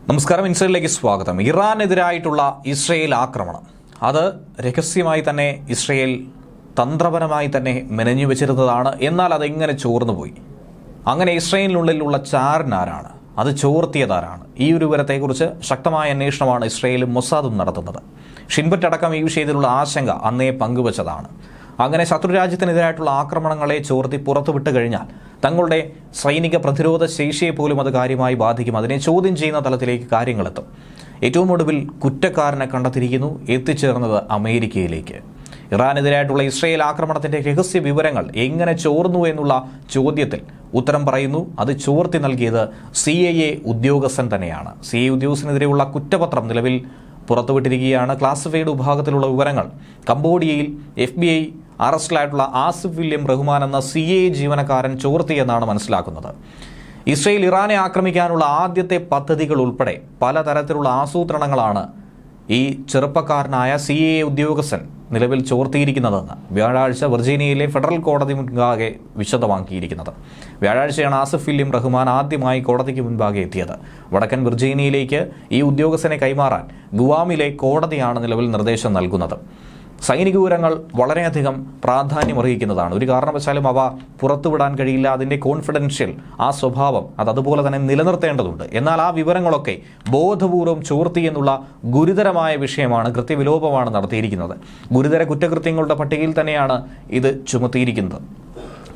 നമസ്കാരം, ഇൻസൈഡിലേക്ക് സ്വാഗതം. ഇറാനെതിരായിട്ടുള്ള ഇസ്രയേൽ ആക്രമണം അത് രഹസ്യമായി തന്നെ ഇസ്രയേൽ തന്ത്രപരമായി തന്നെ മെനഞ്ഞു വെച്ചിരുന്നതാണ്. എന്നാൽ അതെങ്ങനെ ചോർന്നുപോയി? അങ്ങനെ ഇസ്രയേലിനുള്ളിലുള്ള ചാരനാരാണ്? അത് ചോർത്തിയതാരാണ്? ഈ ഒരു വിവരത്തെക്കുറിച്ച് ശക്തമായ അന്വേഷണമാണ് ഇസ്രയേലും മൊസാദും നടത്തുന്നത്. ഷിൻബറ്റ് അടക്കം ഈ വിഷയത്തിലുള്ള ആശങ്ക അന്നേ പങ്കുവച്ചതാണ്. അങ്ങനെ ശത്രുരാജ്യത്തിനെതിരായിട്ടുള്ള ആക്രമണങ്ങളെ ചോർത്തി പുറത്തുവിട്ട് കഴിഞ്ഞാൽ തങ്ങളുടെ സൈനിക പ്രതിരോധ ശേഷിയെ പോലും അത് കാര്യമായി ബാധിക്കും. അതിനെ ചോദ്യം ചെയ്യുന്ന തലത്തിലേക്ക് കാര്യങ്ങളെത്തും. ഏറ്റവും ഒടുവിൽ കുറ്റക്കാരനെ കണ്ടെത്തിയിരിക്കുന്നു, എത്തിച്ചേർന്നത് അമേരിക്കയിലേക്ക്. ഇറാനെതിരായിട്ടുള്ള ഇസ്രയേൽ ആക്രമണത്തിന്റെ രഹസ്യ വിവരങ്ങൾ എങ്ങനെ ചോർന്നു എന്നുള്ള ചോദ്യത്തിൽ ഉത്തരം പറയുന്നു. അത് ചോർത്തി നൽകിയത് CIA ഉദ്യോഗസ്ഥൻ തന്നെയാണ്. CIA ഉദ്യോഗസ്ഥനെതിരെയുള്ള കുറ്റപത്രം നിലവിൽ പുറത്തുവിട്ടിരിക്കുകയാണ്. ക്ലാസിഫൈഡ് വിഭാഗത്തിലുള്ള വിവരങ്ങൾ കംബോഡിയയിൽ FBI അറസ്റ്റിലായിട്ടുള്ള ആസിഫ് വില്യം റഹ്മാൻ എന്ന CIA ജീവനക്കാരൻ ചോർത്തിയെന്നാണ് മനസ്സിലാക്കുന്നത്. ഇസ്രയേൽ ഇറാനെ ആക്രമിക്കാനുള്ള ആദ്യത്തെ പദ്ധതികൾ ഉൾപ്പെടെ പലതരത്തിലുള്ള ആസൂത്രണങ്ങളാണ് ഈ ചെറുപ്പക്കാരനായ CIA ഉദ്യോഗസ്ഥൻ നിലവിൽ ചോർത്തിയിരിക്കുന്നതെന്ന് വ്യാഴാഴ്ച വെർജീനിയയിലെ ഫെഡറൽ കോടതി മുൻപാകെ വിശദമാക്കിയിരിക്കുന്നത്. വ്യാഴാഴ്ചയാണ് ആസിഫ് വില്യം റഹ്മാൻ ആദ്യമായി കോടതിക്ക് മുൻപാകെ എത്തിയത്. വടക്കൻ വെർജീനിയയിലേക്ക് ഈ ഉദ്യോഗസ്ഥനെ കൈമാറാൻ ഗുവാമിലെ കോടതിയാണ് നിലവിൽ നിർദ്ദേശം നൽകുന്നത്. സൈനിക വിവരങ്ങൾ വളരെയധികം പ്രാധാന്യമർഹിക്കുന്നതാണ്. ഒരു കാരണവശാലും അവ പുറത്തുവിടാൻ കഴിയില്ല. അതിൻ്റെ കോൺഫിഡൻഷ്യൽ ആ സ്വഭാവം അതുപോലെ തന്നെ നിലനിർത്തേണ്ടതുണ്ട്. എന്നാൽ ആ വിവരങ്ങളൊക്കെ ബോധപൂർവം ചോർത്തി എന്നുള്ള ഗുരുതരമായ വിഷയമാണ്. കൃത്യവിലോപമാണ് നടത്തിയിരിക്കുന്നത്. ഗുരുതര കുറ്റകൃത്യങ്ങളുടെ പട്ടികയിൽ തന്നെയാണ് ഇത് ചുമത്തിയിരിക്കുന്നത്.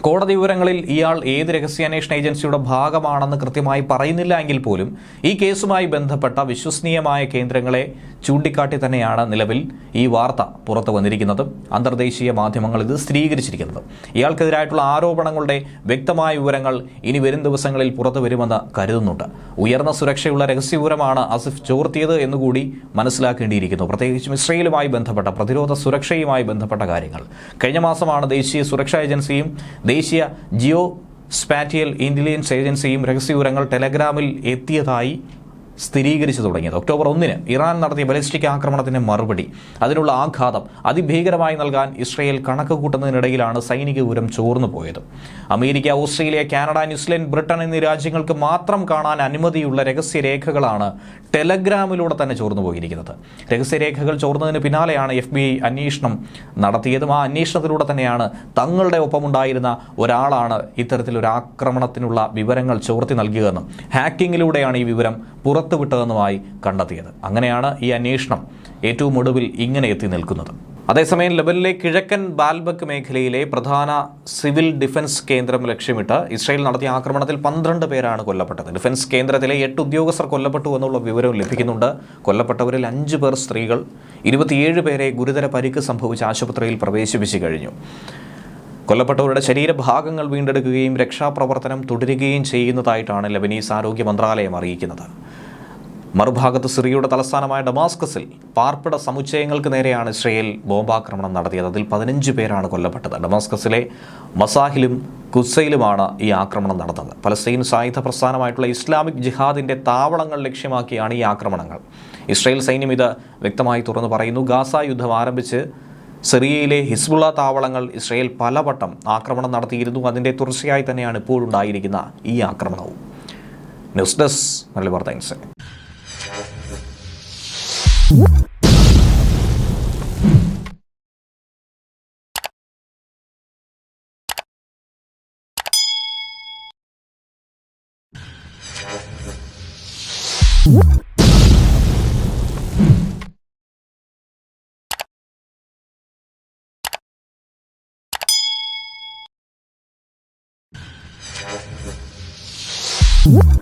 കോടതി വിവരങ്ങളിൽ ഇയാൾ ഏത് രഹസ്യാന്വേഷണ ഏജൻസിയുടെ ഭാഗമാണെന്ന് കൃത്യമായി പറയുന്നില്ല എങ്കിൽ പോലും ഈ കേസുമായി ബന്ധപ്പെട്ട വിശ്വസനീയമായ കേന്ദ്രങ്ങളെ ചൂണ്ടിക്കാട്ടി തന്നെയാണ് നിലവിൽ ഈ വാർത്ത പുറത്തു വന്നിരിക്കുന്നത്. അന്തർദേശീയ മാധ്യമങ്ങൾ ഇത് സ്ഥിരീകരിച്ചിരിക്കുന്നത്. ഇയാൾക്കെതിരായിട്ടുള്ള ആരോപണങ്ങളുടെ വ്യക്തമായ വിവരങ്ങൾ ഇനി വരും ദിവസങ്ങളിൽ പുറത്തു വരുമെന്ന് കരുതുന്നുണ്ട്. ഉയർന്ന സുരക്ഷയുള്ള രഹസ്യവിവരമാണ് ആസിഫ് ചോർത്തിയത് എന്നുകൂടി മനസ്സിലാക്കേണ്ടിയിരിക്കുന്നു. പ്രത്യേകിച്ചും ഇസ്രയേലുമായി ബന്ധപ്പെട്ട പ്രതിരോധ സുരക്ഷയുമായി ബന്ധപ്പെട്ട കാര്യങ്ങൾ. കഴിഞ്ഞ മാസമാണ് ദേശീയ സുരക്ഷാ ഏജൻസിയും ദേശീയ ജിയോ സ്പാറ്റിയൽ ഇന്റലിജൻസ് ഏജൻസിയും രഹസ്യവിവരങ്ങൾ ടെലഗ്രാമിൽ എത്തിയതായി സ്ഥിരീകരിച്ചു തുടങ്ങിയത്. ഒക്ടോബർ 1 ഇറാൻ നടത്തിയ ബലിസ്റ്റിക് ആക്രമണത്തിന് മറുപടി, അതിനുള്ള ആഘാതം അതിഭീകരമായി നൽകാൻ ഇസ്രയേൽ കണക്ക് കൂട്ടുന്നതിനിടയിലാണ് സൈനിക വിവരം ചോർന്നു പോയത്. America, Australia, Canada, New Zealand, Britain എന്നീ രാജ്യങ്ങൾക്ക് മാത്രം കാണാൻ അനുമതിയുള്ള രഹസ്യരേഖകളാണ് ടെലഗ്രാമിലൂടെ തന്നെ ചോർന്നു പോയിരിക്കുന്നത്. രഹസ്യരേഖകൾ ചോർന്നതിന് പിന്നാലെയാണ് FBI അന്വേഷണം നടത്തിയതും. ആ അന്വേഷണത്തിലൂടെ തന്നെയാണ് തങ്ങളുടെ ഒപ്പമുണ്ടായിരുന്ന ഒരാളാണ് ഇത്തരത്തിലൊരു ആക്രമണത്തിനുള്ള വിവരങ്ങൾ ചോർത്തി നൽകിയതെന്നും ഹാക്കിങ്ങിലൂടെയാണ് ഈ വിവരം പുറത്തുവിട്ടതെന്നുമായി കണ്ടെത്തിയത്. അങ്ങനെയാണ് ഈ അന്വേഷണം ഏറ്റവും ഒടുവിൽ ഇങ്ങനെ എത്തി നിൽക്കുന്നത്. അതേസമയം ലെബനിലെ കിഴക്കൻ ബാൽബക്ക് മേഖലയിലെ പ്രധാന സിവിൽ ഡിഫൻസ് കേന്ദ്രം ലക്ഷ്യമിട്ട് ഇസ്രയേൽ നടത്തിയ ആക്രമണത്തിൽ 12 പേരാണ് കൊല്ലപ്പെട്ടത്. ഡിഫൻസ് കേന്ദ്രത്തിലെ 8 ഉദ്യോഗസ്ഥർ കൊല്ലപ്പെട്ടു എന്നുള്ള വിവരം ലഭിക്കുന്നുണ്ട്. കൊല്ലപ്പെട്ടവരിൽ 5 പേർ സ്ത്രീകൾ. 27 പേരെ ഗുരുതര പരിക്ക് സംഭവിച്ച് ആശുപത്രിയിൽ പ്രവേശിപ്പിച്ചു കഴിഞ്ഞു. കൊല്ലപ്പെട്ടവരുടെ ശരീരഭാഗങ്ങൾ വീണ്ടെടുക്കുകയും രക്ഷാപ്രവർത്തനം തുടരുകയും ചെയ്യുന്നതായിട്ടാണ് ലെബനീസ് ആരോഗ്യ മന്ത്രാലയം അറിയിക്കുന്നത്. മറുഭാഗത്ത് സിറിയയുടെ തലസ്ഥാനമായ ഡമാസ്കസിൽ പാർപ്പിട സമുച്ചയങ്ങൾക്ക് നേരെയാണ് ഇസ്രയേൽ ബോംബാക്രമണം നടത്തിയത്. അതിൽ 15 പേരാണ് കൊല്ലപ്പെട്ടത്. ഡമാസ്കസിലെ മസാഹിലും ഖുസയിലുമാണ് ഈ ആക്രമണം നടന്നത്. പലസ്തീൻ സായുധ പ്രസ്ഥാനമായിട്ടുള്ള ഇസ്ലാമിക് ജിഹാദിന്റെ താവളങ്ങൾ ലക്ഷ്യമാക്കിയാണ് ഈ ആക്രമണങ്ങൾ. ഇസ്രയേൽ സൈന്യം ഇത് വ്യക്തമായി തുറന്നു പറയുന്നു. ഗാസ യുദ്ധം ആരംഭിച്ച് സിറിയയിലെ ഹിസ്ബുള്ള താവളങ്ങൾ ഇസ്രയേൽ പലവട്ടം ആക്രമണം നടത്തിയിരുന്നു. അതിൻ്റെ തുടർച്ചയായി തന്നെയാണ് ഇപ്പോഴുണ്ടായിരിക്കുന്ന ഈ ആക്രമണവും. ന്യൂസ് ഡെസ്ക് മലയാളി വാർത്ത ഇൻസൈഡ്. What?